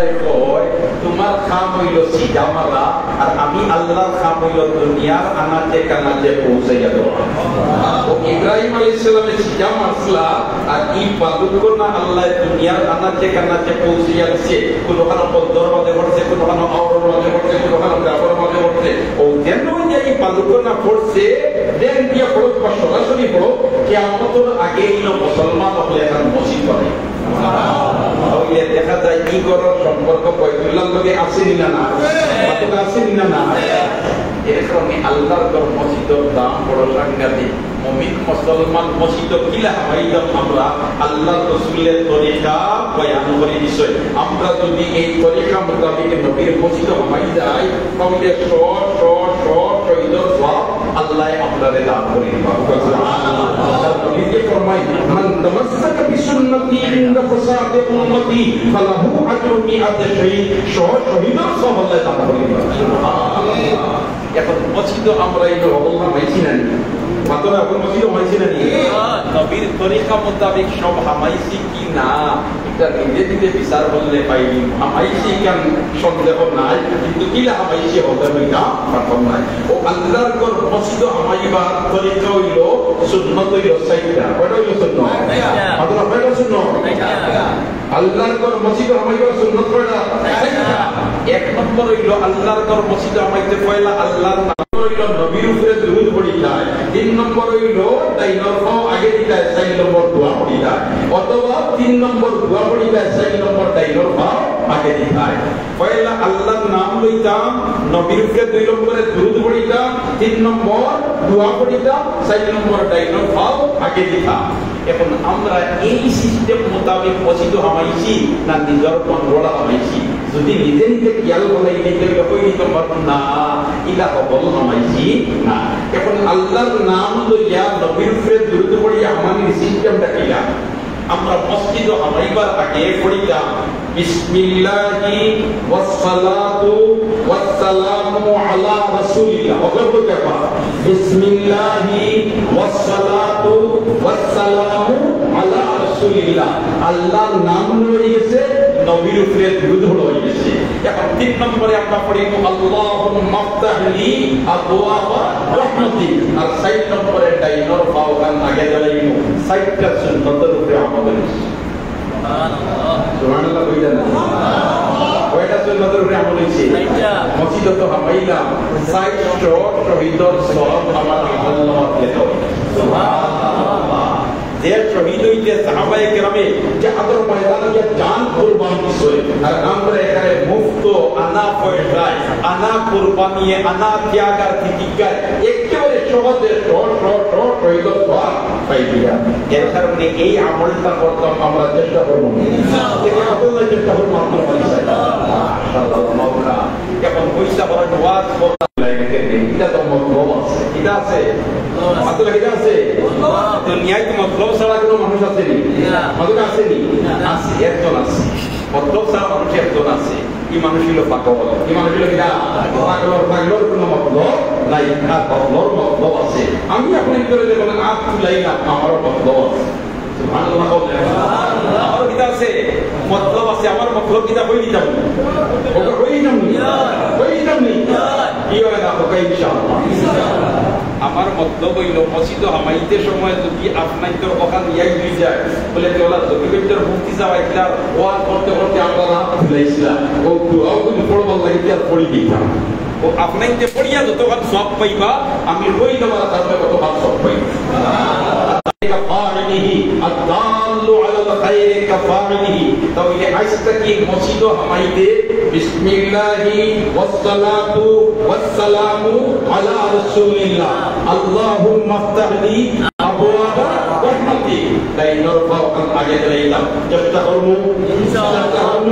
আল্লাহরে কয় তোমার কাম হইল সিধা মারা আর আমি আল্লাহর কাম হইল দুনিয়ার আনাচে কানাচে পৌঁছাইয়া দেওয়া। ও ইব্রাহিম আলাইহিস সালামের সিধা মাসলা আর এই বালুকনা আল্লাহ দুনিয়ার আনাচে কানাচে পৌঁছাইয়া দিচ্ছে। কোনখানে পদ্মর মাঝে পড়ছে, কোনখানে আওড়ের মাঝে পড়ছে, কোনখানে গাবর মাঝে পড়ছে। ও যেন এই বালুকনা পড়ছে দেন দিয়ে পড়ো বা সরাসরি পড়ো কিয়ামতের আগে ইনো মুসলমান হলে এখন মসজিদ করে। তাহলে দেখা যায় কি করার সম্পর্ক বাইতুল্লাহর লগে আছে না না, কতটা আছে না না। এরকম আল্লাহর ঘর মসজিদের দাম বড় সাংঘাতিক। মুমিন মুসলমান মসজিদ কিলা হামাইদাম আমরা আল্লাহর রাসূলের তরিকা বয়ান করে দিছই। আমরা যদি এই তরিকা মোতাবেক নবীর মসজিদ হামাই যাই তাহলে শহীদের সওয়াব আল্লাহ আপনাদের দান করে দিবা। সুবহানাল্লাহ। নবীজি ফরমায় মান তামাসসাকা বিসুন্নতি ইনদা ফাসাদি উম্মতি ফালাহু আজরু মিআতি শাহীদ। শহীদের সওয়াব আল্লাহ দান করে দিবা। সুবহানাল্লাহ। এখন মসজিদ আমরা এই অবস্থা হয়েছি না মাত্রা এখন মসজিদ হয়েছি না নবীর তরিকা মোতাবেক সব হামাইছি কি না এটা নিজে নিজে বিচার করলে পাইনি। হামাইছি কেন সন্দেহ নাই, কিন্তু কিলা হামাইছি হবে না পারতাম নাই। ও আল্লাহর ঘর মসজিদ হামাইবার তরিকা হইল সুন্নত হইল সাইদা। কয়টা হইল সুন্নত? মাত্রা কয়টা সুন্নত? আল্লাহর ঘর মসজিদ হামাইবার সুন্নত কয়টা? এক নম্বর হইল আল্লাহর ঘর মসজিদ হামাইতে পয়লা আল্লাহর নাম হইল নবীর উপরে দুরূদ পড়ি যায়। তিন নম্বর হইল দাইনর পাও আগে দিতে চার নম্বর দোয়া পড়ি যায়, অথবা তিন নম্বর দোয়া পড়ি যায় চার নম্বর দাইনর পাও আগে দিতে। পয়লা আল্লাহর নাম লইতাম, নবীর উপরে দুই নম্বরে দুরূদ পড়িতাম, তিন নম্বর দোয়া পড়িতাম, চার নম্বর দাইনর পাও আগে দিতাম। এখন আমরা এই সিস্টেম মোতাবেক মসজিদ হামাইছি না নিজের কন্ট্রোল হামাইছি? যদি নিজে নিজে খেয়াল করে কই নিতে পারবো না ইলা হবল হামাইছি না। এখন আল্লাহর নাম লইয়া নবীর উপরে দুরূদ পড়িয়া আমাদের সিস্টেমটা কিলা? আমরা মসজিদ হামাইবার আগে পড়িতাম বিসমিল্লাহি ওয়াসসালাতু ওয়াসসালামু আলা রাসূলিল্লাহ। ওকে ব্যাপার বিসমিল্লাহি ওয়াসসালাতু ওয়াসসালামু আলা রাসূলিল্লাহ। আল্লাহর নাম লইয়েছে, নবীর উপরে দুরূদ হয়ে গেছে। এখন তিন নম্বরে আমরা পড়ি আল্লাহুম্মা আফতাহলি আবওয়াবা রাহমাতি। আর চার নম্বরে ডাইনর পাওগান আগে দাঁড়াইমু। চারটা সুন্নতের উপরে আমাদের সুবহানাল্লাহ। সুবহানাল্লাহ কইতা না? কয়টা সুন্নতের উপরে আমল হইছে? মসজিদ তো হামাইলাম, চারটা শহীদের সওয়াব আমার আল্লাহ দেয়। সুবহানাল্লাহ। যে শহীদ হইতে সাহাবায়ে কেরামে জিহাদের ময়দানে যে জান কুরবান দিছে, আর আমরা এখানে মুফত আনা পয়সায় আনা কুরবানিয়ে আনা ত্যাগার তিতিকায় একেবারে সহজে শহীদের সওয়াব পাই দিয়া। এর কারণে এই আমলটা করতাম আমরা চেষ্টা করবো, চেষ্টা করবো আমরা মাশাআল্লাহ মাওলা। এখন পয়সা বড় ওয়াজ করতে লাগে এটা তো মতলব আছে, এটা আছে মাত্র এটা আছে। দুনিয়ায় কি মতলব ছাড়া কোনো মানুষ আছে নি? মতলব আছে নি? আছে, একজন আছে। মতলব ছাড়া মানুষ একজন আছে। এই মানুষ হলো পাগল। এই মানুষ হলো কিনা পাগলর কোনো মতলব নাই, আর পাগলর মতলব আছে। আমি আপনি করে দেখুন আপ তুলাই না, আমারও মতলব আছে। সুবহানাল্লাহ। আমার কিতা আছে, মতলব আছে। আমার মতলব কিতা হই দিতাম, ওকে হই দিতাম নি কি হয় না ওকে ইনশাআল্লাহ। আমার মতলব হইল মসজিদ হামাইতে সময় যদি আপনার তোর ওখান ইয়াই হয়ে যায় বলে তোলা জকিবের মুক্তি যাওয়া একটা ওয়াজ করতে করতে আমরা রাত ভুলাইছিলাম, ও দুয়াও কিন্তু পড়ব লাগিতে আর পড়ি দিতাম। ও আপনাইতে পড়িয়া যতক্ষণ সব পাইবা আমি রই দেওয়ার কারণে কতক্ষণ সব পাইবা। তাহলে আজকে কি মসজিদ হামাইতে বিসমিল্লাহি ওয়াসসালাতু ওয়াসসালামু আলা রাসূলিল্লাহ আল্লাহুম্মা আফতাহলি আবওয়াবা রাহমাতি দাইনর ফাওকান আগে দিলাম। চেষ্টা করব ইনশাআল্লাহ।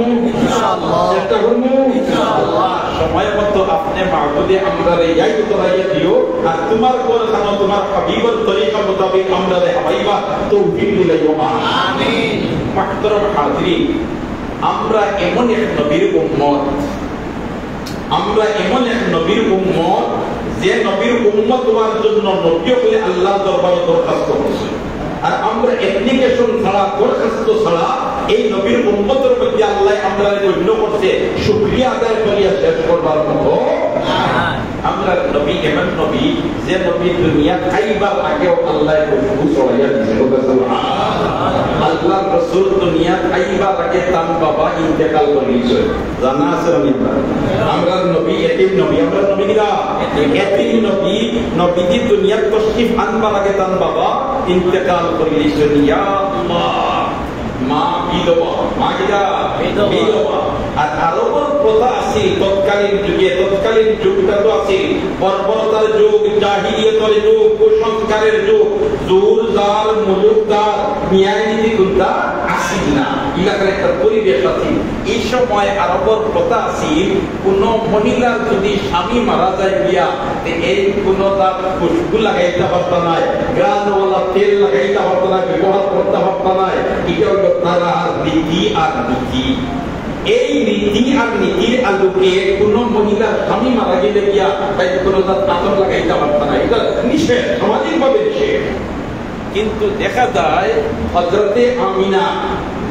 সময় মতো আপনি মাহবুবে আমরা ইয়াই তোরাইয়া দিও, আর তোমার কোন তোমার হাবিবের তরিকা মোতাবেক আমরা হামাইবা তৌফিক দিলাইও। আমিন। মুহতারাম হাজিরিন, আমরা এমন এক নবীর উম্মত, আমরা এমন এক নবীর উম্মত যে নবীর উম্মত হওয়ার জন্য নবী বলে আল্লাহর দরবারে দরখাস্ত করছে। আর আমরা অ্যাপ্লিকেশন ছাড়া দরখাস্ত ছাড়া এই নবীর উম্মতের মধ্যে আল্লাহ আমরা গণ্য করছে শুকরিয়া আদায় করিয়া শেষ করবার মতো আমরা নবী এমন নবী যে নবী দুনিয়া খাইবার আগেও আল্লাহ খুশবু ছড়াইয়া দিয়েছে। আল্লাহ রাসূল দুনিয়া খাইবার আগে তার বাবা ইন্তেকাল করেছে, জানা আছে আমরা নবী এতিম নবী, আমরা নবী নিরা এতিম নবী, নবীজি দুনিয়া তশরিফ আনবার আগে তার বাবা ইন্তেকাল করেছে। ইয়া আল্লাহ, মা বিধবা, মা কিরা বিধবা। আর আরবের প্রথা আছে তৎকালীন যুগে, তৎকালীন যুগটা তো আছে বর্বরতার যুগ, জাহিলিয়াতের যুগ, কুসংস্কারের যুগ, জোর জার মুলুকদার ন্যায় নীতি কোনটা আসিল না, এলাকার একটা পরিবেশ আছে। এই সময় আরবের প্রথা আছে কোন মহিলার যদি স্বামী মারা যায় গিয়া এই কোন তার খুশবু লাগাইতে পারত না, গানওয়ালা তেল লাগাইতে পারত না, ব্যবহার করতে পারত না। এটা হলো তারা রীতি আর নীতি। এই রীতি আর নীতির আলোকে কোন মহিলার স্বামী মারা গেলে গিয়া তাই কোন তার আতর লাগাইতে পারত না, এটা নিষেধ, সামাজিক ভাবে নিষেধ। কিন্তু দেখা যায় হযরতে আমিনা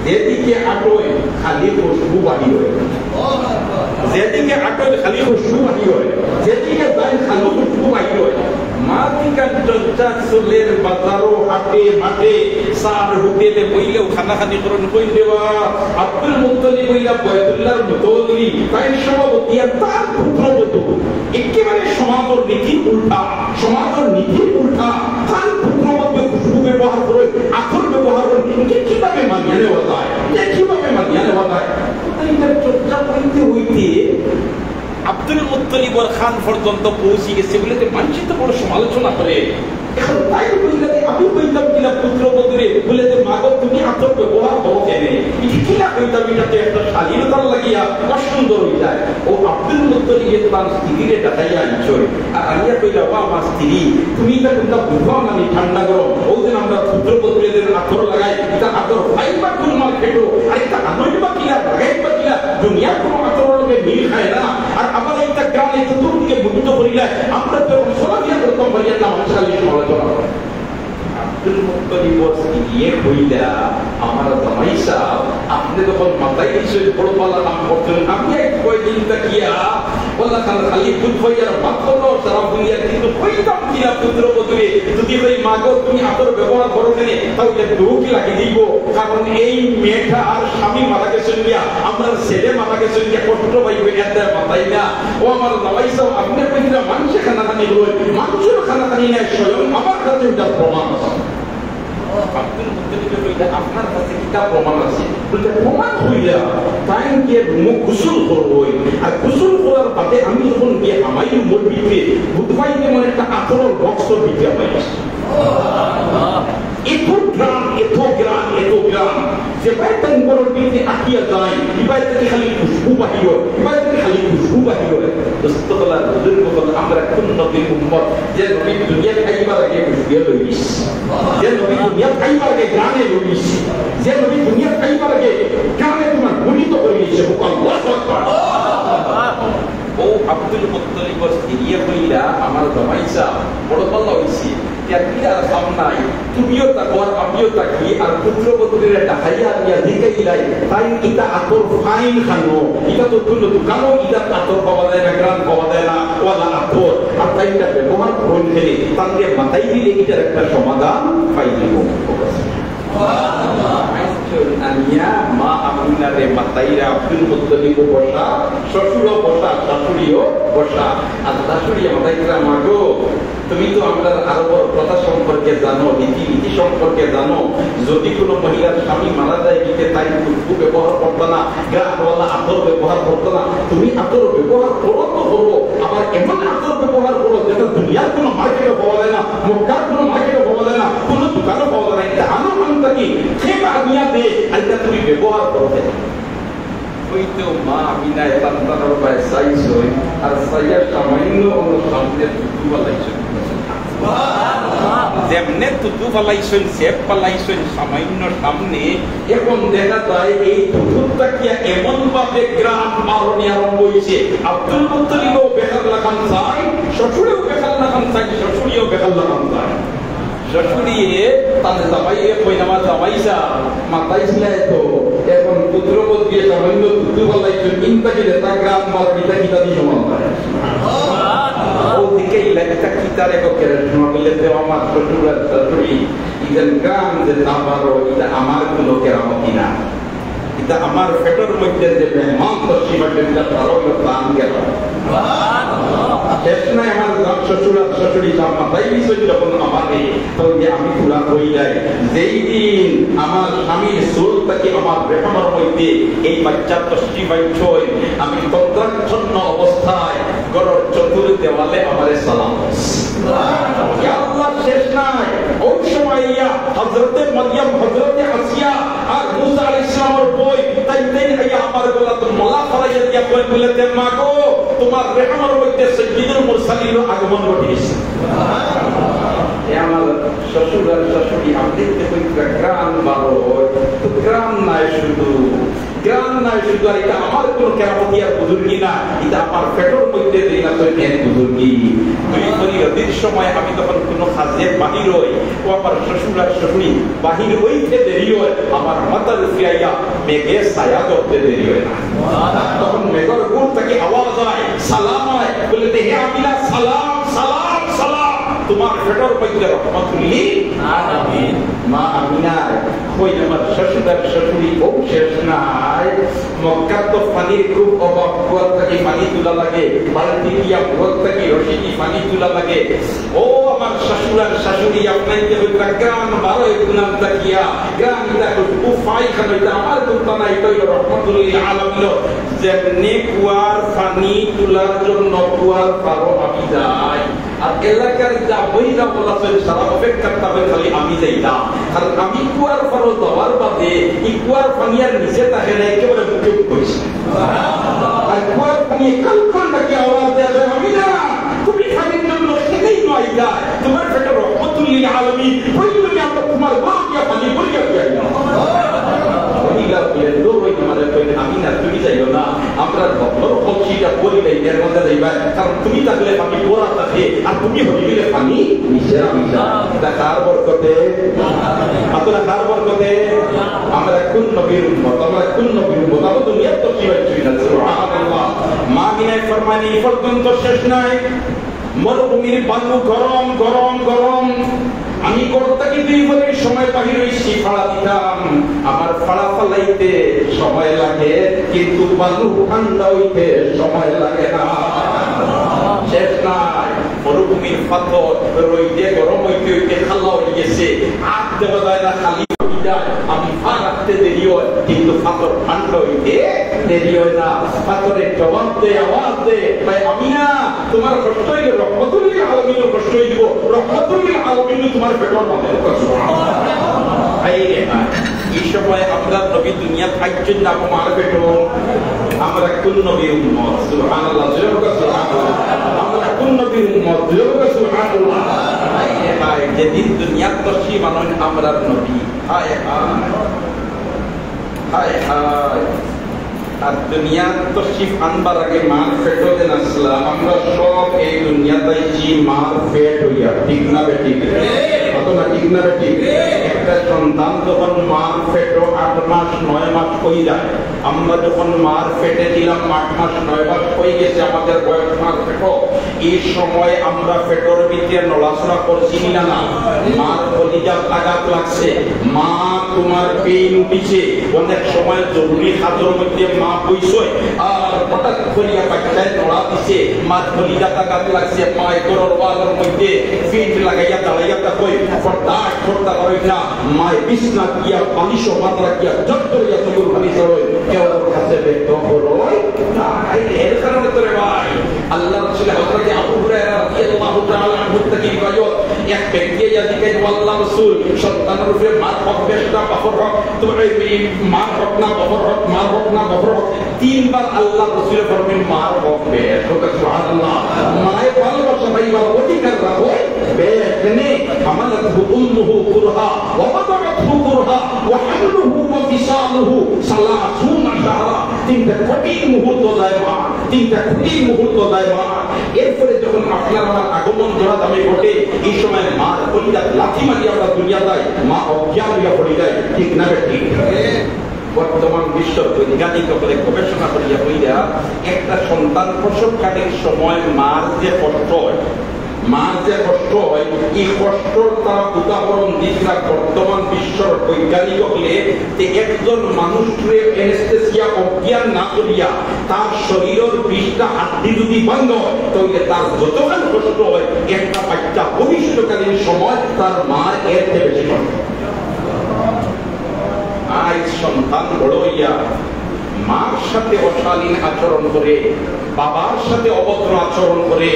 যেদিকে আটোয় খালি খুশবু বাড়ি হয়, যেদিকে আটোয় খালি খুশবু বাড়ি হয়, যেদিকে যায় খালি খুশবু বাড়ি হয়। মাতিকা চর্চা চুলের বাজারও হাটে মাঠে সার হোটেলে বইলেও খানাখানি করুন কই দেওয়া আব্দুল মুত্তালিব বইলা বয়তুল্লাহর মুতওয়াল্লি তাই সভাপতি আর তার পুত্রবধূ একেবারে সমাজের নীতি উল্টা, সমাজের নীতি উল্টা। তার পুত্রবধূ খুশবু ব্যবহার করে, আতর ব্যবহার করে, কিভাবে মানিয়ে নেওয়া যায়, কিভাবে মানিয়ে নেওয়া যায়? এটার চর্চা করতে হইতে আব্দুল মুত্তালিবর খান পর্যন্ত পৌঁছে গেছে বলে মানুষ তো বড় সমালোচনা করে। এখন তাই বললে আমি কইতাম কিনা পুত্রবধূরে বলে যে মাগো তুমি আতর ব্যবহার করো কেন, কিনা কইতাম এটাতে একটা শালীনতার লাগিয়া অসুন্দর হয়ে যায়। ও আব্দুল মুত্তালিবের তার স্ত্রীরে ডাকাইয়া আনছই আর আনিয়া কইলা ও আমার স্ত্রী তুমি এটা কোনটা বুঝাও না, আমি ঠান্ডা গরম ওই দিন আমরা পুত্রবধূদের আতর লাগাই, এটা আতর ফাইবা কুলমাল খেটো আর এটা আনইবা কিনা লাগাইবা কিনা দুনিয়ার কোনো আতরের লগে মিল খায় না। আর আবার একটা গ্রামে চতুর্দিকে মুক্ত করিলে আমরা তো সরাসরি করতাম ভাইয়া না মানুষ খালি সমালোচনা করে। আব্দুল মুত্তালিবর স্ত্রী কইলা আমার জামাই সাহেব আপনি যখন মাথায় কিছু বড় পাল্লা নাম করছেন আমি এক কয়দিন তাকিয়া বললা খালি দুধ হইয়ার মাত্র সারা বুলিয়া কিন্তু কইতাম কিনা পুত্রবধূরে যদি ওই মাগো তুমি আতর ব্যবহার করো কেনে তাহলে দুঃখ লাগিয়ে দিব, কারণ এই মেয়েটা আর স্বামী মারা গেছেন গিয়া আমরা ছেলে মারা গেছেন গিয়া কষ্ট পাইবে এত মাথায় না। ও আমার জামাই সাহেব আপনি কইলা মানুষের খানাখানি রই, মানুষের খানাখানি নেয় স্বয়ং আমার কাছে এটা প্রমাণ আছে। আব্দুল মুত্তালিব কইলা আপনার কাছে কি প্রমাণ আছে? বলতে প্রমাণ হইলা তাই কে মুখ গোসল করবই, আর গোসল করার বাদে আমি যখন গিয়ে আমাই মোর দিতে বুধবাইতে মানে একটা আতর রক্ত দিতে পারি। এত গ্রাম এত গ্রাম এত গ্রাম যে বাইতে উপরের দিকে আকিয়া যায় বাইতে খালি খুশবু বাহির হয়, বাইতে খালি খুশবু বাহির হয়। দোস্তলা বুজুর্গ বল আমরা কোন নবীর উম্মত যে নবী দুনিয়া খাইবার আগে খুশবু লইস, যে নবী দুনিয়া খাইবার আগে গ্রামে লইস, যে নবী দুনিয়া খাইবার আগে গ্রামে তোমার গুণিত করে নিয়েছে। আল্লাহু আকবার। ও আব্দুল মুত্তালিবর স্ত্রী কইলা আমার জামাই সাহেব বড় পাল্লা হইছে আর কাম নাই, তুমিও তাকো আর আমিও তাকি আর পুত্রবধূরে ডাকাইয়া দিয়া দিকাইলাই তাই এটা আতর ফাইন খানো, এটা তো তুলো দোকানো, এটা আতর পাওয়া যায় না, গ্রাম পাওয়া যায় না, ওয়ালা আতর আর তাই এটা ব্যবহার করুন ফেলে তাদের মাথায় দিলে এটার একটা সমাধান পাই দিব। আনিয়া মা আমিনারে মাতাইরা আব্দুল মুত্তালিব বসা, শ্বশুরও বসা, শাশুড়িও বসা। আর শাশুড়ি মাতাইরা মাগো তুমি তো আমরা আরবের প্রথা সম্পর্কে জানো, নীতি সম্পর্কে জানো, যদি কোনো মহিলার স্বামী মারা যায় গিয়ে তাই খুশবু ব্যবহার করতো না, গ্রামওয়ালা আতর ব্যবহার করতো না, তুমি আতর ব্যবহার করো তো করো, আবার এমন আতর ব্যবহার করো যেটা দুনিয়ার কোনো মার্কেটে পাওয়া যায় না, মক্কার কোনো মার্কেটে পাওয়া যায় না, কোনো দোকানে পাওয়া যায় না, এটা আনুমানটা কি খেয়ে আনিয়া দে আর এটা তুমি ব্যবহার করো। হইতেও মা আমিনা সন্তানের পায়ে সাইজ হই আর সাইয়ার সামান্য কোনো সামনে তুতু বালাইছেন, যেমনে তুতু বালাইছেন সেপ বালাইছেন সামান্য সামনে। এখন দেখা যায় এই তুতুটা কি এমন ভাবে গ্রাম মারণে আরম্ভ হয়েছে, আব্দুল মুত্তালিবও বেকার লাগান চায়, শ্বশুরেও বেকার লাগান চায়, শ্বশুরিও বেকার লাগান চায়। শ্বশুরিয়ে তাদের জামাইয়ে কইনামা জামাইসা মাতাইছিলা তো এখন পুত্রবোধ দিয়ে সামান্য পুত্র বলাইছো ইনতাকে তা গ্রাম মার পিতা কিতা দিয়ে সমান হয় ওদিকে লেখা কিতারে ককের বললে যে আমার শ্বশুর আর শাশুড়ি ইদেন গ্রাম যে নাবারো এটা আমার কোনো কেরামতি না, এটা আমার পেটের মধ্যে যে মেহমান তসিমাটের ভালো প্রাণ গেল শেষ নাই। আমার শ্বশুর আর শাশুড়ি মাথায় বিষয় যখন আমাকে তবে আমি পুরা হয়ে যাই যেই দিন আমার স্বামীর চুল থেকে আমার রেখানোর মধ্যে এই বাচ্চার তষ্টি বাইছয় আমি তন্ত্রাচ্ছন্ন অবস্থায় গড়র চতুর দেওয়ালে আমার সালাম শেষ নাই। ওই সময় হযরতে মারিয়াম হযরতে আসিয়া আর মুসা আলাইহিস সালামের বই তাই আমার গলা তো মোলা ফরাইয়া দিয়া কই বলেতে মা গো তোমার রেহমার মধ্যে সাইয়্যিদুল মুরসালিনের আগমন ঘটেছে। আমার শ্বশুর আর শাশুড়ি আমাদের গ্রাম বারো তো গ্রাম নাই শুধু আর এটা আমার কোন কেরামতি আর বুজুর্গি না, এটা আমার পেটের মধ্যে দিন আছে বুজুর্গি। দুই সময় আমি তখন কোন কাজের বাহির হই ও আমার শ্বশুর আর শাশুড়ি বাহির হইতে দেরি হয় আমার মাথার ফিরাইয়া মেঘে ছায়া করতে দেরি হয় না, তখন মেঘর গুণ থেকে আওয়াজ হয় সালাম হয় বলে হে আমিনা সালাম সালাম সালাম তোমার পেটের মধ্যে রহমতুল্লিল আলামিন। মা আমিনা কই আমার শ্বশুর আর শাশুড়ি ও শেষ নাই। মক্কা তো পানির খুব অভাব, কুয়ার থেকে পানি তোলা লাগে, বালতি দিয়া কুয়ার থেকে রশি দিয়ে পানি তোলা লাগে। ও আমার শ্বশুর আর শাশুড়ি আপনাইতে হইতা গ্রাম বারো গুনাম তাকিয়া গ্রাম ইতা উফাই খানাইতা আমার কুত্তা নাই তৈল রহমতুল্লিল আলামিন। যেমনি কুয়ার পানি তোলার জন্য কুয়ার পারো আমি যাই আর এলাকার যা বইরা বলা সারা অপেক্ষা তবে খালি আমি যাইতাম, আর আমি কুয়ার পারো যাওয়ার বাদে এই কুয়ার পানি আর নিচে থাকে না একেবারে মুখে কইছে আর কুয়ার পানি কালকান্ডাকে আওয়াজ দেয় আমি না তুমি খালির জন্য সেটাই নয় যা তোমার পেটে রহমতুল্লিল আলামিন প্রয়োজনে আমরা তোমার বাকিয়া পানি বলিয়া যাই না আমি না তুমি যাইও না আমরা পক্ষীটা বলি নাই এর মধ্যে যাইবা, কারণ তুমি থাকলে পানি পোড়া থাকে আর তুমি হইলে পানি মিশা মিশা কার বরকতে আপনারা কার বরকতে আমরা কোন নবীর উম্মত আমরা কোন নবীর উম্মত আমরা দুনিয়ার তো কি হচ্ছে না সুবহানাল্লাহ। মা বিনাই ফরমানি পর্যন্ত শেষ নাই, মরুভূমির বালু গরম গরম গরম, আমি করতাকি দুই বছর সময় বাহির হইছি ফাড়া দিতাম, আমার ফাড়া ফালাইতে সময় লাগে কিন্তু বালু ঠান্ডা হইতে সময় লাগে না। শেষ নাই, মরুভূমির পাথর রইতে গরম হইতে হইতে খাল্লা হয়ে গেছে, আগ দেওয়া যায় না খালি আমি ফা রাখতে দেরি হয় কিন্তু পাথর ঠান্ডা হইতে দেরি হয় না। পাথরের জবাব দে আওয়াজ দে ভাই আমি না তোমার কষ্ট হইলে রহমতুল্লিল আলামিনের কষ্ট হয়ে দিব, রহমতুল্লিল আলামিন তোমার পেটর মধ্যে এই সময় আমরা নবী দুনিয়া থাকছেন না আমার পেট আমরা কোন নবীর উম্মত সুবহানাল্লাহ আমরা কোন নবীর উম্মত সুবহানাল্লাহ। যেদিন দুনিয়ার দর্শী মানুষ আমরা নবী হায় হায় হায় হায় আর দুনিয়ার তশরিফ আনবার আগে মার পেটও দেন আসলাম আমরা সব এই দুনিয়াতে মার পেট হইয়া ঠিক না বেঠিক অথবা ঠিক না বেঠিক। একটা সন্তান যখন মার পেটও 8 মাস 9 মাস হয়ে যায়, আমরা যখন মার পেটে ছিলাম 8 মাস 9 মাস হয়ে গেছে আমাদের বয়স মার পেটও, এই সময় আমরা পেটের ভিতরে নড়াচড়া করছি না না, মার কলিজা আঘাত লাগছে, মা তোমার পেইন উঠিছে, অনেক সময় জরুরি কাজের মধ্যে মা বইছয় আর হঠাৎ করিয়া বাচ্চায় নড়া দিছে, মার কলিজা আঘাত লাগছে, মা একর ওয়ালের মধ্যে ফিট লাগাইয়া দাঁড়াইয়া কই ফটাক ফটা করে না, মা বিছনা দিয়া পালিশ মাত্রা দিয়া জড়িয়া তবুর পানি চড়ই কেউ কাছে ব্যক্ত করই না। এর কারণে তোরে ভাই আল্লাহ রাসূল হযরত আবু হুরায়রা রাদিয়াল্লাহু তাআলা আনহু থেকে রিওয়ায়াত এক ব্যক্তি ইয়াদিকে আল্লাহ রাসূল সন্তানের উপরে মার হক বেশটা বাপর হক তোরে মার হক না বাপর হক মার হক না বাপর হক তিনবার আল্লাহ রাসূল ফরমান মার হক বেশ সুবহানাল্লাহ। মায়ে ভালোবাসা পাইবা অধিকার রাখো বেশনে আমালাতহু উম্মুহু কুরহা ওয়া ওয়াদাআতহু কুরহা ওয়া হামলুহু ওয়া ফিসালুহু 30 শাহরা, তিনটা কঠিন মুহূর্ত যায় মা, তিনটা কঠিন মুহূর্ত যায় মা। এরপরে যখন আপনি আপনার আমার আগমন জোড়া দামে ঘটে, এই সময় মার কলিজা লাথি মারি আমরা দুনিয়া যায়, মা অজ্ঞান হইয়া পড়ে যায়, ঠিক না ঠিক? বর্তমান বিশ্ব বৈজ্ঞানিক করে গবেষণা করিয়া হইয়া একটা সন্তান প্রসবকালীন সময় মার যে কষ্ট হয়, মার যে কষ্ট হয়, এই কষ্টর তারা উদাহরণ দিচ্ছিলাম বর্তমান বিশ্বর বৈজ্ঞানিক হলে যে একজন মানুষকে অ্যানেস্থেসিয়া অজ্ঞান না করিয়া তার শরীরের 20টা হাড্ডি যদি বন্ধ হয় তাহলে তার যতক্ষণ কষ্ট হয় একটা বাচ্চা ভবিষ্যৎকালীন সময় তার মার এর চেয়ে বেশি কষ্ট। আজ সন্তান বড় হইয়া মার সাথে অশালীন আচরণ করে, বাবার সাথে অভদ্র আচরণ করে,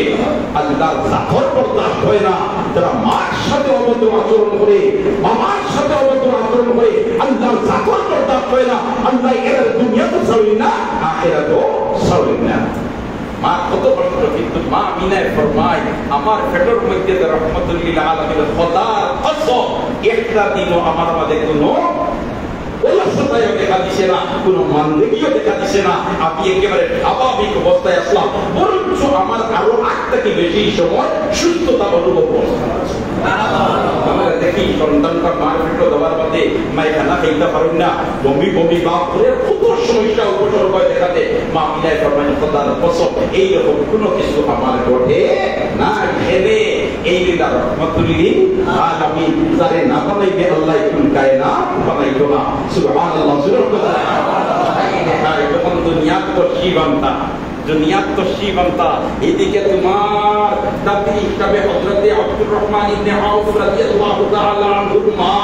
আল্লাহর জাফর বরদাস্ত হয় না। যারা মার সাথে অভদ্র আচরণ করে, বাবার সাথে অভদ্র আচরণ করে, আল্লাহর জাফর বরদাস্ত হয় না। আল্লাহ এর দুনিয়া তো ছাড়েন না, আখিরাতও ছাড়েন না। মা কত কষ্ট, কিন্তু মা আমিনায় ফরমায় আমার পেটের মধ্যে রহমতুল লিল আলামিন খোদার কসম একটা দিনও আমার মাঝে কোনো অলসতায়ও দেখা দিছে না, কোনো মানবিকও দেখা দিছে না। আমি একেবারে স্বাভাবিক অবস্থায় আসলাম, বরঞ্চ আমার আরো 8 থেকে বেশি সময় সুস্থতা অনুভব করলাম। আমরা দেখি সন্তানটা মার পেটো দেওয়ার বাদে মায়ের খানা খাইতে পারেন না, বমি বমি বা করে কত সমস্যা উপসর্গ হয় দেখাতে। মা মিলায় ফরমায় খোদার কসম এইরকম কোনো কিছু আমার ঘটে না। এনে এই লীলা রহমতুল লিল আলামিন যারে না বানাইবে আল্লাহ কোন কায়নাত বানাইতো না। সুবহানাল্লাহ। যখন দুনিয়া তো শিবান্তা, দুনিয়া তো শিবান্তা, এদিকে তোমার দাদি হিসাবে হযরতে আব্দুর রহমান ইবনে আউফ রাদিয়াল্লাহু তাআলা আনহু মা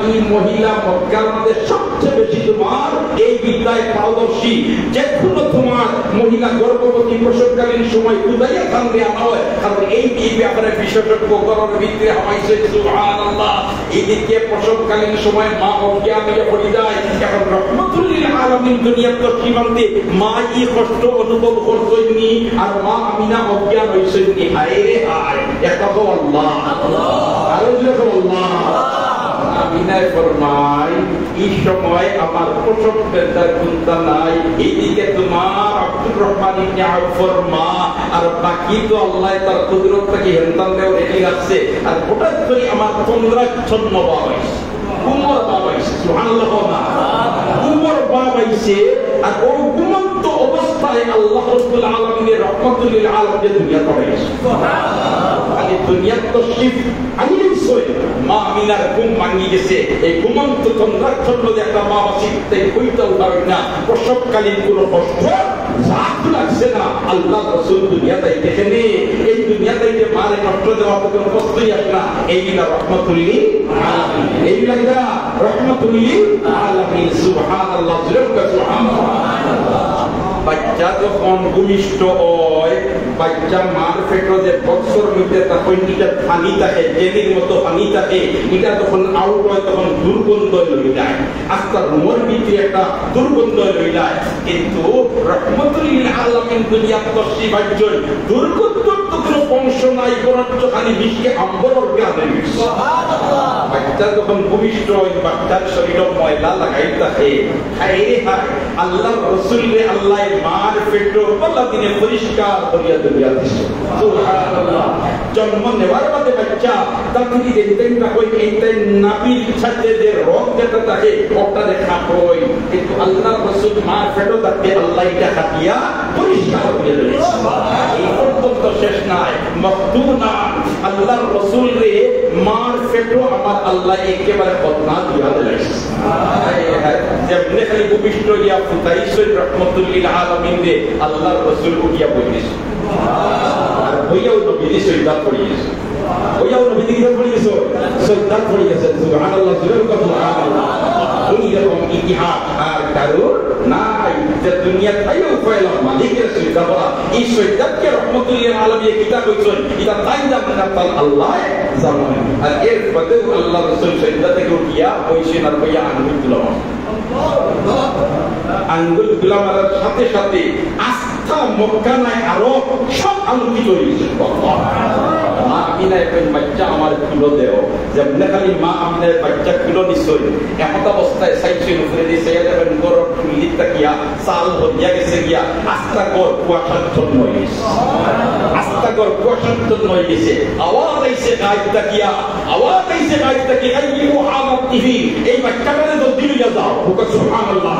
এই মহিলা মক্কার মধ্যে সবচেয়ে বেশি তোমার এই বিদ্যায় পারদর্শী। যে কোনো তোমার মহিলা গর্ভবতী প্রসবকালীন সময় উদাইয়া থাকবে আনা হয়, কারণ এই ব্যাপারে বিশেষজ্ঞ গরর ভিতরে হামাইছে। সুবহানাল্লাহ। এইদিকে প্রসবকালীন সময় মা অজ্ঞান হয়ে পড়ে যায়। এখন রহমতুল লিল আলামিন দুনিয়ার তো সীমান্তে মা এই কষ্ট অনুভব করছেননি, আর মা আমিনা অজ্ঞান হয়েছেননি। হায় রে হায়, একটা তো আল্লাহ, আরো যেরকম আল্লাহ। আমিনায় ফরমায় এই সময় আমার প্রসব বেদনার চিন্তা নাই, এইদিকে তোমার আব্দুর রহমান ইবনে আউফর মা, আর বাকি তো আল্লাহ তার কুদরতটাকে হেনতান দেও রেখে গেছে। আর হঠাৎ করে আমার 15 ছন্ন বাবা হইছে, উমর বাবা হইছে। সুবহানাল্লাহ। উমর বাবা হইছে, আর ওই ঘুমন্ত অবস্থায় আল্লাহ রাব্বুল আলামিনের রহমতুল লিল আলামিন দুনিয়া পাঠাইছে। সুবহানাল্লাহ। খালি দুনিয়া তশরিফ আনিয়েছে, মা আমিনার ঘুম ভাঙি গেছে। এই ঘুমন্ত তন্দ্রাচ্ছন্ন যে একটা মা বাসি তাই কইতে উঠাবেন না, প্রসবকালীন কোনো কষ্ট জাত লাগছে না। আল্লাহ রাসূল দুনিয়াতে দেখেন এই দুনিয়াতে যে মারে কষ্ট দেওয়া তো কোনো কষ্টই আসে না। এইগুলা রহমতুল লিল আলামিন, এইগুলা রহমতুল লিল আলামিন। সুবহানাল্লাহ। সুবহানাল্লাহ। বাচ্চা যখন ভূমিষ্ঠ হয়, বাচ্চা মার পেটে যে বৎসর মধ্যে তখন এটা পানি থাকে, জেলির মতো পানি থাকে, এটা যখন আউট হয় তখন দুর্গন্ধ হয়ে যায়। আস্তার রুমের ভিতরে একটা দুর্গন্ধ হয়ে যায়। কিন্তু রহমতুল লিল আলামিন দুনিয়ার তশরিফ আনছেন, দুর্গন্ধর তো কোনো অংশ নাই, বরঞ্চ খালি মিশকে আম্বরের গানে। সুবহানাল্লাহ। বাচ্চা যখন ভূমিষ্ঠ হয়, বাচ্চার শরীরে ময়লা লাগাই থাকে। হায় রে হায়, আল্লাহর রাসূলকে আল্লাহ মার পেটে বলা দিনে পরিষ্কার করিয়া দুনিয়া দিছে। সুবহানাল্লাহ। জন্ম নেওয়ার বাদে বাচ্চা তাকলি দেখতেন না কই এইটাই নাবির ছাতে যে রোগ যেটা থাকে ওটা দেখা হয়, কিন্তু আল্লাহর রাসূল মার পেটে তাকে আল্লাহ এটা কাটিয়া পরিষ্কার করিয়া দিয়েছে। এই পর্যন্ত শেষ নাই, মখদুনা আল্লাহর রাসূল রে মার পেটে আমার আল্লাহ একেবারে বদনা দিয়া দিয়েছে। যেমনি খালি ভূমিষ্ঠ ইয়া ফুতাইছেন রহমতুল লিল আলামিন রে আল্লাহর রাসূল উঠিয়া বইতেছে, আর বইয়াও নবীজি সৈয়দাত পড়িয়েছে, বইয়াও নবীজি কি পড়িয়েছে? সৈয়দাত পড়িয়েছে। সুবহানাল্লাহ। সুবহানাল্লাহ। এইরকম ইতিহাস আর কারোর নাই, যে দুনিয়া তাইও কয়লা মালিকের সৈয়দাত বলা। এই সৈয়দাতকে রহমতুল লিল আলামিন কিতাব কইছেন, এটা তাই জানেন না আল্লাহ জানেন। আর এর পরে আল্লাহর রাসূল সৈয়দাত থেকে উঠিয়া বইছেন, আর বইয়া আঙ্গুল গুলা আঙ্গুল গুলা মারার সাথে সাথে আস্থা মক্কা মক্কা নাই আরো সব আলোকিত হয়েছে। মা আমিনার বাচ্চা আমার খুলো দেও, যেমন খালি মা আমিনার বাচ্চা খুলো নিশ্চয় এমত অবস্থায় সাইডে উপরে দিয়ে সেই যাবেন গরম খুলিত তাকিয়া চাল ভরিয়া গেছে গিয়া আস্তা গর কুয়াশাচ্ছন্ন হয়ে গেছে, আস্তা গর কুয়াশাচ্ছন্ন হয়ে গেছে। আওয়াজ আইছে গায়েব তাকিয়া, আওয়াজ আইছে গায়েব তাকিয়া আইয়ু হামাতিহি, এই বাচ্চাটারে জলদি লইয়া যাও। সুবহানাল্লাহ।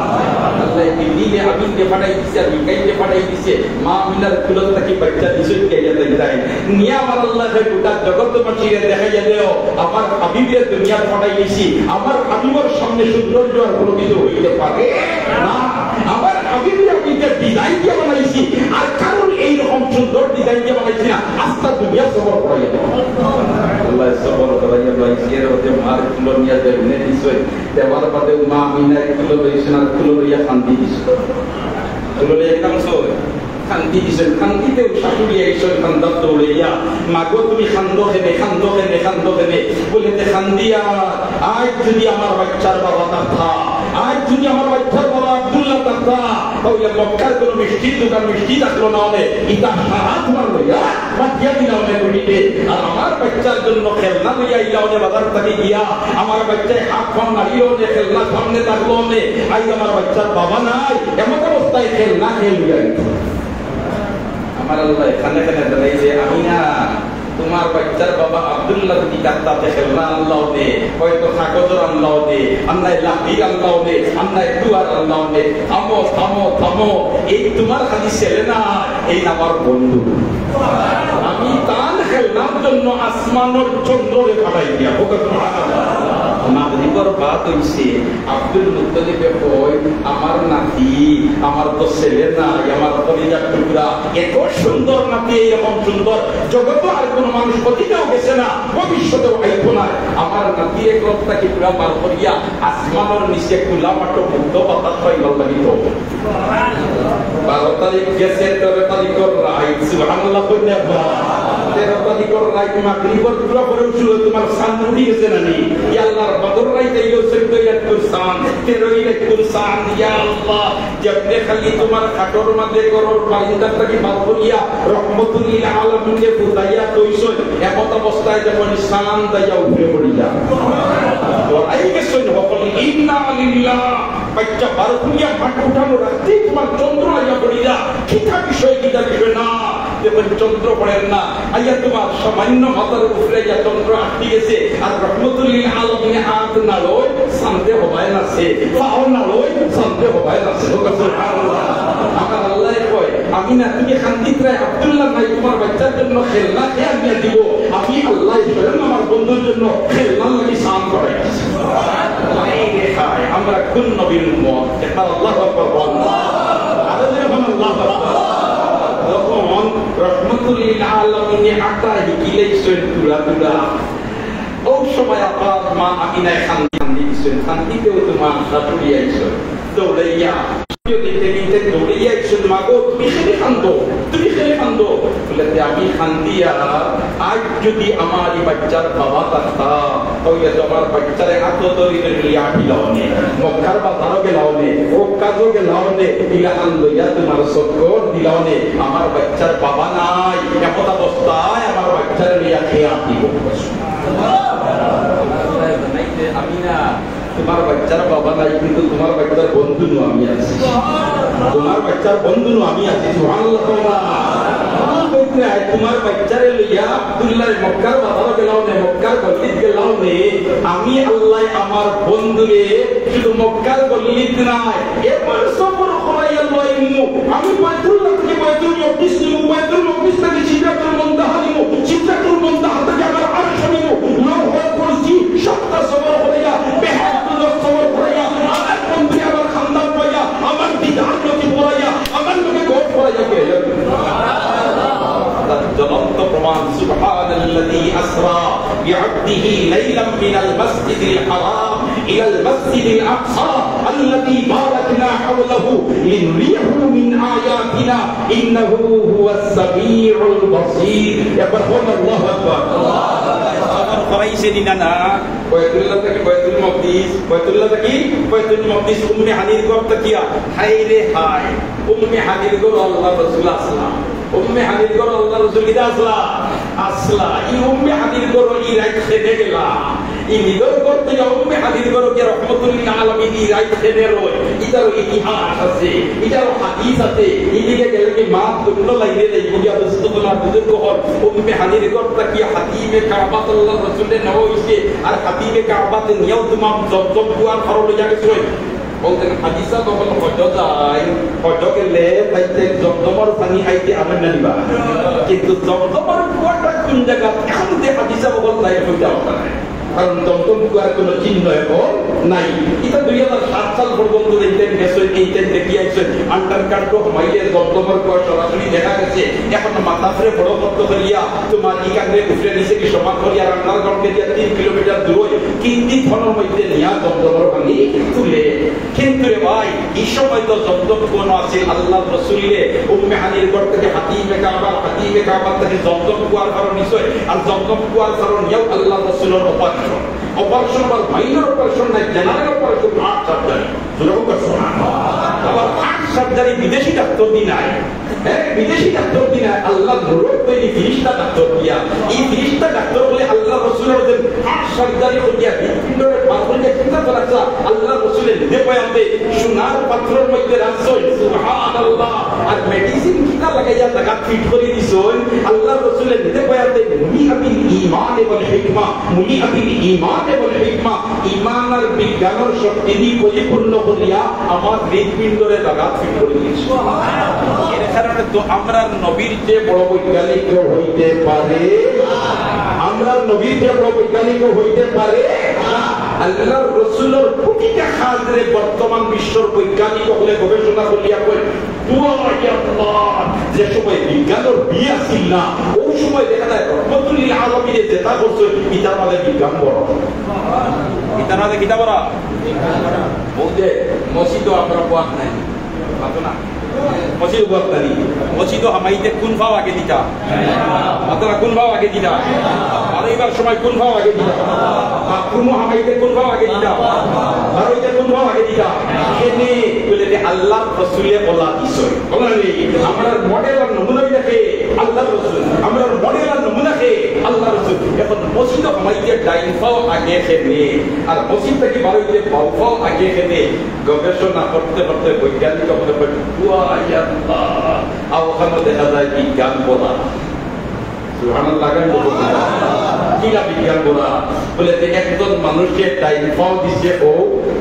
আল্লাহ দিলে আমিনকে পাঠাই দিছে আর মিকাইলকে পাঠাই দিছে। মা আমিনার খুলো তাকি বাচ্চা দিছে গিয়া যাই নিয়া আমার আল্লাহ গোটা জগৎবাসীরে দেখাইয়া দেও আমার হাবিবের দুনিয়া পাঠাই দিছি। আমার হাবিবের সামনে সৌন্দর্য আর কোনো কিছু হইতে পারে না। আমার হাবিবের আমিকে ডিজাইন দিয়ে বানাইছি, আর কারণ এইরকম সুন্দর ডিজাইন দিয়ে বানাইছি না, আস্তা দুনিয়া সবর করাইয়া দেও। আল্লাহ সবর করাইয়া লইছি এর মধ্যে মার খুলো নিয়া দেনে দিছে। দেওয়ার বাদে মা আমিনার খুলো লইছে না, খুলো লইয়া শান্তি দিছে, খুলো লইয়া একদম সই শান্তি দিছেন। শান্তিতেও শাশুড়ি আইসেন খান্দার দৌড়াইয়া, মাগো তুমি খান্দো কেনে খান্দো কেনে খান্দো কেনে বলে খান্দিয়া, আজ যদি আমার বাচ্চার বাবা থাকতা, আজ যদি আমার বাচ্চার বাবা আব্দুল্লাহ থাকতা, তাহলে মক্কার কোনো মিষ্টির দোকান মিষ্টি থাকলো না হলে ইটা সারা তোমার লইয়া মাটিয়া দিলা হলে গড়িতে, আর আমার বাচ্চার জন্য খেলনা লইয়া ইলা হলে বাজার থেকে গিয়া আমার বাচ্চায় হাত ফান নাড়িল হলে খেলনা সামনে থাকলো হলে আজ আমার বাচ্চার বাবা নাই, এমন অবস্থায় খেলনা খেল লইয়া আমার আল্লাহ এখানে এখানে দাঁড়াইছে। আমি না তোমার বাচ্চার বাবা আব্দুল্লাহ কি কাত্তাতে খেলনা আল্লাহ দে, হয়তো কাগজের আল্লাহ দে, আল্লাহ লাঠির আল্লাহ দে, আল্লাহ দুয়ার আল্লাহ দে। থামো থামো থামো, এই তোমার খালি ছেলে না, এই আমার বন্ধু। আমি তার খেলনার জন্য আসমানের চন্দ্রে পাঠাই দিয়া মাগরিবের বাত হইছে। আব্দুল মুত্তালিব কয় আমার নাতি, আমার তো ছেলে নাই, আমার কলিজার টুকরা, এত সুন্দর নাতি, এরকম সুন্দর জগতে আর কোন মানুষ অতীতেও গেছে না, ভবিষ্যতেও আইব না। আমার নাতি এক রক্তাকে পুরা পার করিয়া আসমানের নিচে খোলা মাঠ মুক্ত বাতাস পাইবার লাগিত। 12 তারিখ গেছে, 13 তারিখের রাত, সুবহানাল্লাহ। 13 তারিখের রাত মাগরিবের পুরা পরে উঠল, তোমার সান উঠি গেছে না নি? ইয়া আল্লাহ, বদর রাত আইলো 14 রাতের সান, 13 রাতের সান। ইয়া আল্লাহ, যেমনে খালি তোমার খাটর মধ্যে করর বালিদাটাকে বাদ করিয়া রহমতুল লিল আলামিনকে বুঝাইয়া কইছো, এমন অবস্থায় যখন সান দাইয়া উঠে পড়ি যা তো আই গেছে সকল ইন্না লিল্লাহ। বাচ্চা বার করিয়া মাঠ উঠানো রাখতে তোমার চন্দ্র আইয়া পড়ি যা, কিতা বিষয় না যখন চন্দ্র পড়েন না, আইয়া তোমার সামান্য মাথার উপরে যা চন্দ্র আটকে গেছে, আর রহমতুল লিল আলামিন হাত নাড়য় শান্তি হবায় না, সে পাও নাড়য় শান্তি হবায় না। সুবহানাল্লাহ। আমার আল্লাহ কয় আমি না তুমি শান্তিতে আব্দুল্লাহ নাই, তোমার বাচ্চার জন্য খেলনা কে আমি দিব, আমি আল্লাহ স্বয়ং আমার বন্ধুর জন্য খেলনা লাগি সান করাইছি। আমরা কোন নবীর উম্মত? একবার আল্লাহু আকবার বলুন, আরো যখন আল্লাহু আকবার। যখন রহমতুল লিল আলামিন আটা হিকিলেছেন তুলা তুলা, ওই সময় আবার মা আমিনায় শান্তি দিছেন। শান্তিতেও তোমার শাশুড়ি আইছেন দৌড়াইয়া, দৌড়াইয়া আইছেন, মাগো তুমি খেলে কান্দো, তুমি খেলে কান্দো বলে আমি কান্দিয়া, আজ যদি আমার এই বাচ্চার বাবা থাকতা, তাহলে তোমার বাচ্চারে হাত ধরে লিয়া দিলাওনে, মক্কার বাজারও গেলাওনে, ও কাজও গেলাওনে, ইলাহান লইয়া তোমার চক্কর দিলাওনে। আমার বাচ্চার বাবা নাই, এমন অবস্থায় আমার বাচ্চারে লিয়া খেয়া দিব। আমি না তোমার বাচ্চার বাবা নাই, কিন্তু তোমার বাচ্চার বন্ধু নু আমি আছি, তোমার বাচ্চার বন্ধু নু আমি আছি। সুবহানাল্লাহ। তোমার বাচ্চারে লইয়া আব্দুল্লাহ মক্কার বাজারে গেলাওনে, মক্কার গলিত গেলাওনে, আমি আল্লাহ আমার বন্ধুরে শুধু মক্কার গলিত নাই, এবার সফর করাইয়া লইমু। আমি বাইতুল্লাহ থেকে বাইতুল মকদিস নিমু, বাইতুল মকদিস থেকে সিদরাতুল মুনতাহা নিমু, সিদরাতুল মুনতাহা থেকে আমার আরশ নিমু, লাউহুল কুরসি সবটা সফর করাইয়া, বেহাদুল সফর করাইয়া, আমার বন্ধু আমার খানদান পাইয়া, আমার বিধান নথি পড়াইয়া, আমার লোকে গোট পড়াইয়া কে জ্বলন্ত প্রমাণ। সুবহানাল্লাযী আসরা বিআবদিহি লাইলাম মিনাল মাসজিদিল হারাম ইলাল মাসজিদিল আকসা আল্লাযী বারাকনা হাওলাহু লিনুরিয়াহু মিন আয়াতিনা ইন্নাহু হুয়াস সামিউল বাসীর। একবার বলুন আল্লাহু আকবার। আল্লাহ করাইছে দিনা না বাইতুল্লাহ থেকে বাইতুল মকদিস, বাইতুল্লাহ থেকে বাইতুল মকদিস উম্মে হানির ঘর তাকিয়া, হায় রে হায় উম্মে হানির ঘর আল্লাহ রাসূল আসলা, উম্মে হানির ঘর আল্লাহ রাসূল কিদা আসলা আসলা। ই উম্মে হানির ঘর ই রাত খেতে গেলা, ই নিদর করতে উম্মে হানির ঘর কে রহমাতুল আলামিন ই রাত খেতে রয়। ইটার ইতিহাস আছে, ইটার হাদিস আছে। ইদিকে গেলে কি মা দুন্ন লাইনে দেই বুঝা রাসূলুল্লাহ বুজুর্গ হল উম্মে হানির ঘরটা কি হাতিমে কাবাত আল্লাহ রাসূলের নাও হইছে। আর হাতিমে কাবাত নিয়াও তোমাম জবজব কুয়ার ফরলে যাবে কই বলতেন হাদিসা তখন হজ যায়, হজ গেলে তাইতে জমজমর পানি আইতে আমেন না নিবা, কিন্তু জমজমর কুয়াটা কোন জায়গা এখন যে হাদিসা বল তাই হইতে হবে না, কারণ জমজম কুয়ার কোনো চিহ্ন এখন নাই। এটা 2007 সাল পর্যন্ত দেখতেন গেছে, এইতেন দেখি আইছেন আন্ডার কান্ট্রো মাইলে জমজমর কুয়া সরাসরি দেখা গেছে। এখন মাথা ফেরে বড় কত করিয়া তোমার ইকানে উঠে নিচে কি সমান করিয়া রান্নার গড়কে দিয়া 3 কিলোমিটার দূরে কিন্দি ফোনের মধ্যে নিয়া জমজমর পানি তুলে। কিন্তু রে ভাই এই সময় তো জমজম কোন আছে আল্লাহ রাসূলের উম্মে হানির ঘর থেকে হাতিমে কাবা থেকে জমজম কুয়ার কারণ নিশ্চয়। আর জমজম কুয়ার কারণ ইয়াও আল্লাহ রাসূলের অপারেশন বা মাইনর অপারেশন নাই, জেনারেল অপারেশন, হার্ট সার্জারি। আবার হার্ট সার্জারি বিদেশি ডাক্তার দি নাই, হ্যাঁ বিদেশি ডাক্তার দি নাই, আল্লাহ নূরের তৈরি ফিরিস্তা ডাক্তার দিয়া। এই ফিরিস্তা ডাক্তার বলে আল্লাহ রাসূলের যে হার্ট সার্জারি করিয়া হৃদপিণ্ডের পাথরকে চিন্তা করাছে আল্লাহ রাসূলের নিজে বয়াতে সোনার পাথরের মধ্যে রাখছই সুবহানাল্লাহ। আর মেডিসিন কিনা লাগাইয়া জায়গা ফিট করে দিছই আল্লাহ রাসূলের নিজে বয়াতে মুনি আবিল ঈমান ওয়াল হিকমা, মুনি আবিল ঈমান ওয়াল হিকমা। ঈমান আর বিজ্ঞানের শক্তি দিয়ে পরিপূর্ণ করিয়া আমার হৃদপিণ্ডরে জায়গা ফিট করে দিয়েছে সুবহানাল্লাহ। এর কারণে তো আমরা নবীর যে বড় বৈজ্ঞানিক হইতে পারে, আমরা নবীর যে বড় বৈজ্ঞানিক হইতে পারে আল্লাহর রাসূলের প্রতিটা কাজে বর্তমান বিশ্বের বৈজ্ঞানিক হলে গবেষণা করিয়া কই যে সময় বিজ্ঞানের বিয়ে ছিল না ওই সময় দেখা যায় রহমতুল আলামিনের যেটা করছে ইতার মাঝে বিজ্ঞান বড়, ইতার মাঝে কিতা বড় বলতে মসজিদও আমরা পাক নাই না, মসজিদ বর্তানি মসজিদ হামাইতে কোন ভাও আগে দিতা আপনারা কোন ভাও আগে দিতা, আর এইবার সময় কোন ভাও আগে দিতা, বাথরুম হামাইতে কোন ভাও আগে দিতা, আর ওইতে কোন ভাও আগে দিতা। এনে বলে যে আল্লাহ রাসূলে বলা বিষয় বলেন আমরা মডেল আর নমুনা দেখে আল্লাহ রাসূল, আমরা মডেল আর নমুনা কে আল্লাহ রাসূল। এখন মসজিদ হামাইতে ডাইন ভাও আগে খেনে আর মসজিদ থেকে বাড়িতে বাউ ভাও আগে খেনে গবেষণা করতে করতে বৈজ্ঞানিক মনে করে ওখানে দেখা যায় বিজ্ঞান বলা সুবহানাল্লাহ। কিনা বিজ্ঞান বলা বলে একজন মানুষকে ডাইন পাও দিছে ও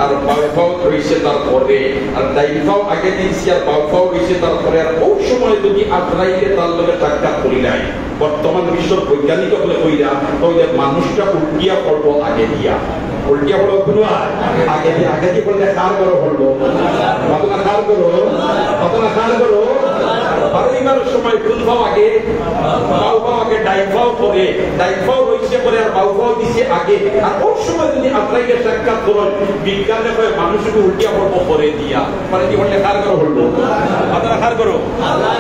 আর বাউ পাও রয়েছে তারপরে, আর ডাইন পাও আগে দিয়েছে আর বাউ পাও রয়েছে তারপরে। আর ওই সময় যদি আজরাইলে তার লগে সাক্ষাৎ করি নাই বর্তমান বিশ্বের বৈজ্ঞানিক হলে কইরা তাহলে মানুষটা উল্টিয়া পড়বো আগে দিয়া, উল্টিয়া পড়বো কোনো আগে দিয়ে, আগে দিয়ে বললে কার করো পড়বো ঘটনা কার করো, ঘটনা কার করো বারোইবার সময় কোন ভাও আগে বাউ ভাও আগে ডাইন ভাও পরে, ডাইন ভাও রয়েছে পরে আর বাউ ভাও দিছে আগে। আর ওই সময় যদি আজরাইলে সাক্ষাৎ করেন বিজ্ঞানে হয় মানুষকে উল্টিয়া পড়বো পরে দিয়া, পরে দিয়ে বললে কার করো পড়বো ঘটনা কার করো আল্লাহ।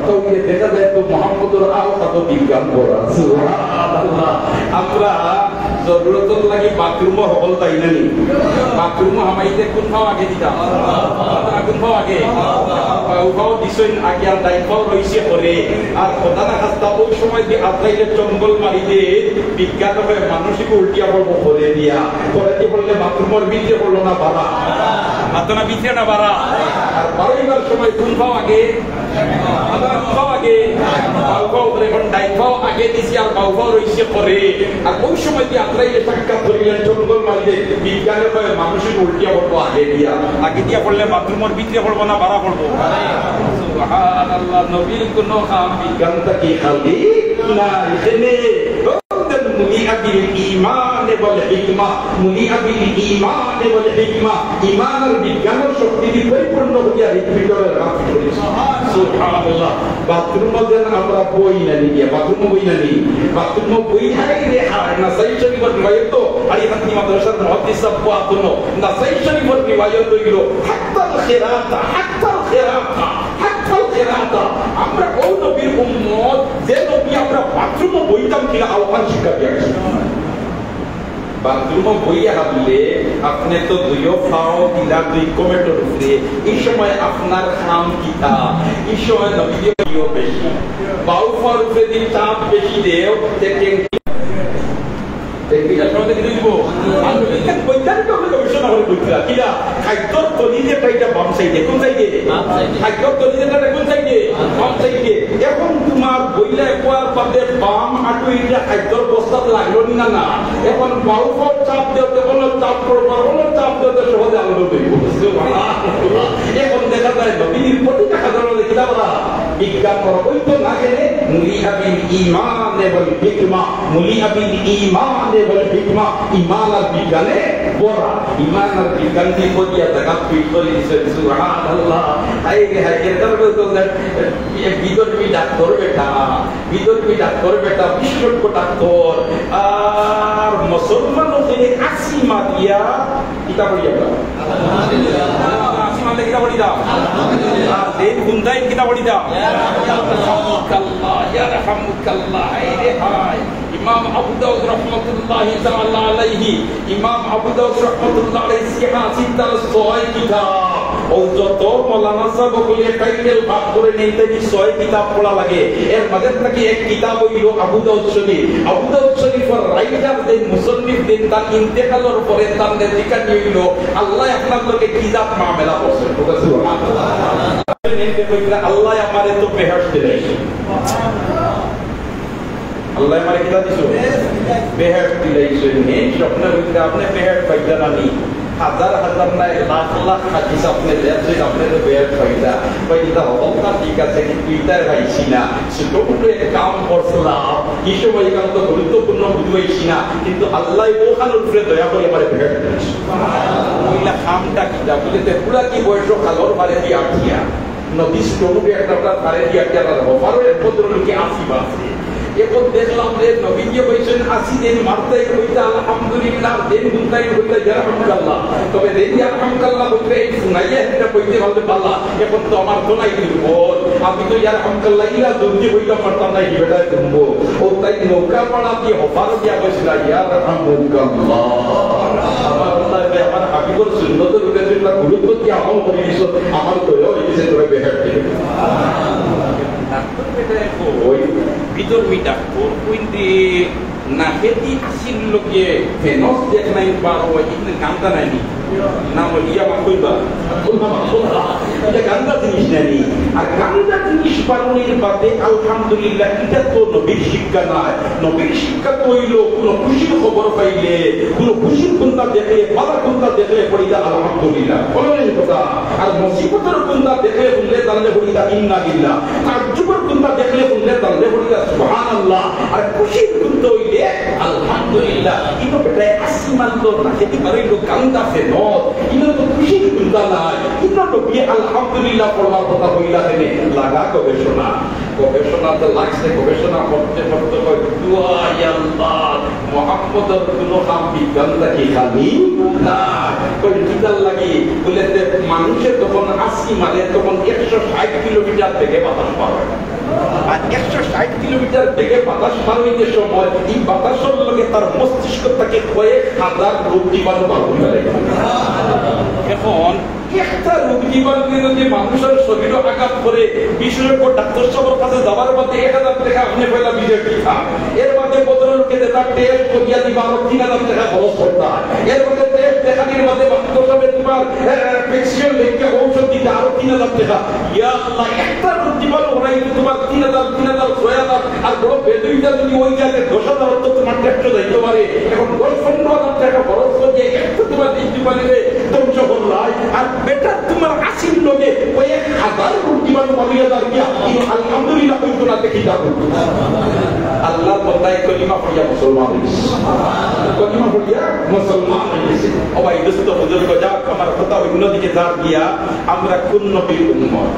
তো দেখা যায় তো মোহাম্মদুর আওতা তো বিজ্ঞান পড়া সুবহানাল্লাহ। আমরা জরুরতন লাগি বাথরুম হল তাই না নি, বাথরুম হামাইতে কোন ভাও আগে দিতা কোন ভাও আগে বাউ ভাও দিছেন আগে আর ডাইন ভাও রইছে পরে। আর কথা না খাস্তা ওই সময় যে আজরাইলে জঙ্গল মারিতে বিজ্ঞান হয় মানুষকে উল্টিয়া পড়বো পরে দিয়া, পরে দিয়ে বললে বাথরুমের ভিতরে পড়লো না বাড়া মাতনা ভিতরে না বাড়া। আর বারোইবার সময় কোন ভাও আগে আগে দিছি আর বাউ ভাও রইছে পরে। আর ওই সময় দিয়ে আজরাইলে সাক্ষাৎ করিলেন জঙ্গল মারিতে বিজ্ঞানের হয় মানুষকে উল্টিয়া পড়বো আগে দিয়া, আগে দিয়া পড়লে বাথরুমের ভিতরে পড়বো না বাড়া পড়বো সুবহানাল্লাহ। নবীর কোন বিজ্ঞানটা কি খালি না এখানে মুলি আবিল ঈমান ওয়াল হিকমা, মুলি আবিল ঈমান ওয়াল হিকমা। ঈমান আর বিজ্ঞানের শক্তি দিয়ে পরিপূর্ণ হইয়া হৃদপিণ্ডের রাখি করেছে সুবহানাল্লাহ। বাথরুমে যেন আমরা বই না নিয়ে বাথরুম বই না নি, বাথরুম বই হাই রে হাই না সাই শরীফের রিওয়ায়াত তো আর ইহাতি মাদ্রাসার মুহাদ্দিস সাহেব আতুনো না সাই শরীফের রিওয়ায়াত হইলো হাত্তাল খিরাতা হাত্তাল খিরাতা হাত্তাল খিরাতা। আমরা কোন নবীর উম্মত যে নবী আমরা বাথরুমে বইতাম কিনা আহ্বান শিক্ষা দিয়েছি, বাথরুমও বইয়া হাবলে আপনি তো দুইও খাও দিলা দুই কমেটোর উপরে এই সময় আপনার খাম কিতা এই সময় নবীও বেশি বাউ ফার উপরে দিন চাপ বেশি দেও দেখেন খাদ্যর তলিতে বাম সাইডে কোন সাইডে খাদ্যর তলিতে কোন সাইডে বাম সাইডে এখন তোমার বইলে কোয়ার পাতে বাম হাঁটু এটা খাদ্যর বস্তা লাগলো না না এখন বাউ ফল চাপ দেওয়াতে কোনো চাপ করবার কোনো চাপ দেওয়াতে সহজে আলো তৈরি এখন দেখা যায় নবীর প্রতিটা সাধারণ কিতাবরা বিজ্ঞান করা ওই তো না গেলে মুলিআবিল ঈমান ওয়াল হিকমা মুলিআবিল ঈমান ওয়াল হিকমা ঈমান আর বিজ্ঞানে বড়া ঈমান আর বিজ্ঞান দিয়ে বলিয়া জায়গা পিটলি সুবহানাল্লাহ হায় রে হায় এটার তো বিদর্ভী ডাক্তার বেটা বিশেষজ্ঞ ডাক্তার আর মুসলমান হলে আসি মারিয়া কিতাব পড়িয়া আসি মারলে কিতাব পড়ি দাও আর দেন গুন্দাই কিতাব পড়ি দাও আল্লাহ ইয়ারহামুকাল্লাহ হায় রে হায় ইমাম আবু দাউদ রাহমাতুল্লাহি তাআলা আলাইহি ইমাম আবু দাউদ রাহমাতুল্লাহি আলাইহি সিহাসিতাল সয় কিতাব ও যত মাওলানা সাহেব বলে টাইটেল ভাগ করে নিতে কি 6 কিতাব পড়া লাগে এর মধ্যে থেকে এক কিতাব হইল আবু দাউদ শরীফের রাইটার দেন মুসন্নিফ দেন তার ইন্তেকালের পরে তার নেতিকা হইল আল্লাহ আপনাদেরকে কিতাব মামলা করছে সুবহানাল্লাহ আল্লাহ আমারে তো বেহেশত দিয়েছে আল্লাহ আমারে কিতাব দিছো বেহেশত দিয়েছে নে স্বপ্নের ভিতরে আপনি বেহেশত পাইতা না নি হাজার হাজার নাই লাখ লাখ হাদিস আপনি দেখছেন আপনি তো বেয়ার পাইতা অবস্থা ঠিক আছে কিন্তু ইটার ভাইছি না ছোটখাটো এক কাম করছিলাম এই সময় কাম তো গুরুত্বপূর্ণ বুঝাইছি না কিন্তু আল্লাহ ওখানের উপরে দয়া করে আমার বেয়ার দিয়েছে ওইলা কামটা কিটা বলতে পুরা কি বয়স খালর মারে দিয়ে আঠিয়া নদী স্টোভে একটা মারে দিয়ে আঠিয়া হবারও এক পদ্ধতি আসিবা এখন দেখলাম যে নবীজি বলেছেন 80 দিন মারতে কইতা আলহামদুলিল্লাহ দিন গুনতাই কইতা আলহামদুলিল্লাহ তবে দিন আলহামদুলিল্লাহ বলতে এই শুনাইয়া এটা কইতে ভালো পাল্লা এখন তো আমার দোনাই দিব আমি তো আলহামদুলিল্লাহ ইলা দুর্জি কইতা পারতাম না কি বেটা তুমবো ও তাই নৌকা পাড়া দিয়ে হবার দিয়া কইছিল আলহামদুলিল্লাহ আমার আল্লাহ আমার হাবিবুর সুন্নতের উপরে যেটা গুরুত্ব দিয়ে আমল করে দিছো আমার তো এই যে তোরে বেহার দিই ডাক্তার বেটা কই বিদর্ভী ডাক্তার কইতে না হেতি আসিল লোকে ফেনস দেখ নাই পারো ইতনে গান্দা নাই না বলিয়া মা কইবা এটা গান্দা জিনিস নাই আর গান্দা জিনিস পারনের বাদে আলহামদুলিল্লাহ এটা তো নবীর শিক্ষা নয় নবীর শিক্ষা তো হইল কোন খুশির খবর পাইলে কোন খুশির কোনটা দেখে বালা কোনটা দেখলে পড়িদা আলহামদুলিল্লাহ বলেন কথা আর মুসিবতের কোনটা দেখলে বললে তাহলে পড়িদা ইন্না লিল্লাহ তাজ্জুবের কোনটা দেখলে বললে তাহলে পড়িদা সুবহানাল্লাহ আর খুশির কোনটা হইলে আলহামদুলিল্লাহ ইনো বেটা আসমান তো না যেতে পারে লোক কান্দা ফেন ইনো তো খুশি কোনটা নাই ইনো তো কি আলহামদুলিল্লাহ পড়বার কথা হইলা দেনে লাগা গবেষণাতে লাগছে গবেষণা করতে কই দুয়া ইয়া আল্লাহ মুহাম্মদের কোনো নাম বিজ্ঞানটা কি খালি না কই কিতাল লাগি বলেতে মানুষের যখন 80 মারে তখন 160 কিলোমিটার থেকে বাতাস পার হয় আর 160 কিলোমিটার থেকে বাতাস পার হইতে সময় এই বাতাসের লগে তার মস্তিষ্কটাকে কয়েক হাজার রোগ জীবাণু বাড়ি ফেলে এখন একটা রোগ জীবাণু যদি মানুষের শরীরে আঘাত করে বিশেষজ্ঞ ডাক্তার সাহেবের কাছে যাওয়ার মধ্যে 1000 টাকা আপনি পয়লা বিজয় দিতা এর মধ্যে বদলের লোকে তার টেস্ট করিয়া দিবা 3000 টাকা খরচ করতা এর মধ্যে টেস্ট দেখানোর মধ্যে ডাক্তার সাহেব তোমার প্রেসক্রিপশন লিখে ঔষধ দিতে আরো 3000 টাকা ইয়া আল্লাহ একটা রোগ জীবাণু হরাই তোমার 3000 6000 আর বড় বেদুইটা যদি ওই জায়গায় 10000 তো তোমার টেস্ট যাইতে পারে এখন 10-15,000 টাকা খরচ করে একটু তোমার দিতে পারলে ধ্বংস করলাই আর বেটা তোমার 80 লোকে ওই 1000 রোগ জীবাণু পালিয়ে যার কি আলহামদুলিল্লাহ কইতো না দেখি যাবো আল্লাহ বন্দায় কলিমা পড়িয়া মুসলমান হইছে কলিমা পড়িয়া মুসলমান হইছে ও ভাই দোস্ত বুজুর্গ যাক আমার কথা অন্যদিকে যার গিয়া আমরা কোন নবীর উম্মত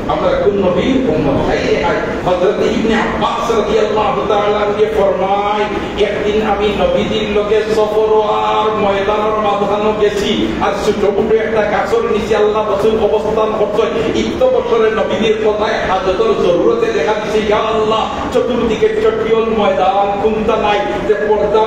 হযরত ইবনে আব্বাস রাদিয়াল্লাহু তাআলা কে ফরমায় একদিন আমি নবীজির লগে সফর আর ময়দানের মাঝখানে গেছি আর ছোটখাটো একটা গাছের নিচে আল্লাহ রাসূল অবস্থান করতেন ইত বছরের নবীজির কথায় হাজতের জরুরতে দেখা দিছে ইয়া আল্লাহ চতুর্দিকে চটিয়ল ময়দান কোনটা নাই যে পর্দা